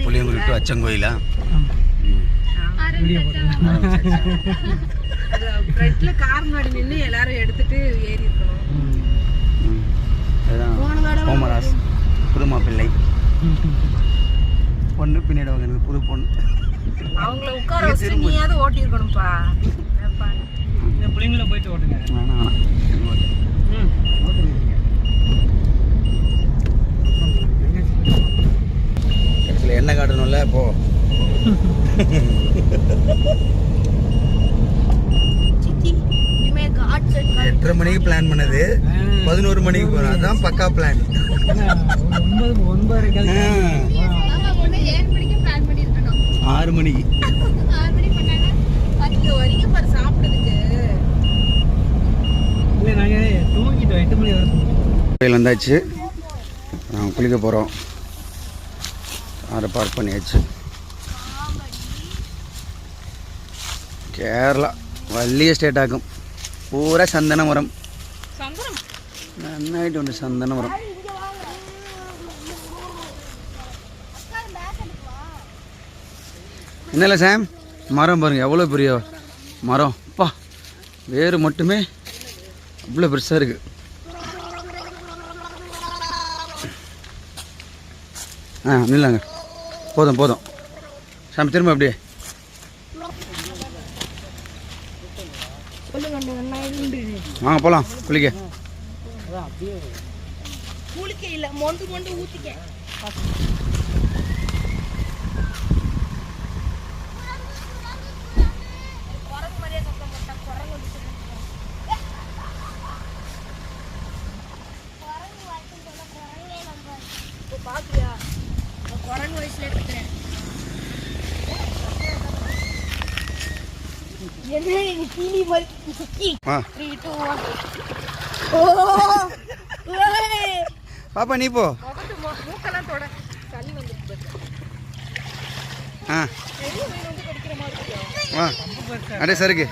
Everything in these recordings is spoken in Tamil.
புளியங்குடி டு அச்சங்கோயிலா? ஃப்ரண்ட்ல கார் முன்னாடி நின்று எல்லாரும் எடுத்துட்டு ஏறி இருக்கணும். ஓமராஸ் புது மாப்பிள்ளை பொண்ணு பின்னாடி வாங்க புது பொண்ணு. அவங்கள உட்கார வச்சு நீயாவது ஓட்டி இருக்கணும்ப்பா. பிள்ளைங்கள போயிட்டு ஓட்டுங்க. எண்ணெய் காட்டணும்ல போ. 8:30 மணிக்கு பிளான் பண்ணது 11 மணிக்கு போறோம். அதான் பக்கா பிளான். 6 மணிக்கு வந்தாச்சு. நாங்கள் குளிக்க போகிறோம். அதை பார்க் பண்ணியாச்சு. கேரளா വലിയ സ്റ്റേറ്റ് ആക്കും. പൂരാ ചന്ദനമരം നന്നായിട്ടുണ്ട്. ചന്ദനമരം என்னல சாம் மரம் பாருங்க எவ்வளோ பெரிய மரம். அப்பா வேறு மட்டுமே அவ்வளோ பெருசாக இருக்கு. நில்லாங்க. போதும் போதும் சாமி திரும்ப அப்படியே. வாங்க போகலாம் குளிக்க. பாப்பா நீ போ. அடே சருக்கு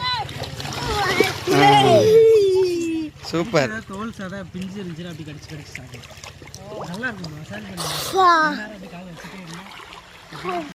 சூப்பர். தோல் சாதா பிஞ்சு இருந்துச்சு அப்படி கடிச்சு கடிச்சு சாப்பிடு. நல்லா இருக்கும்.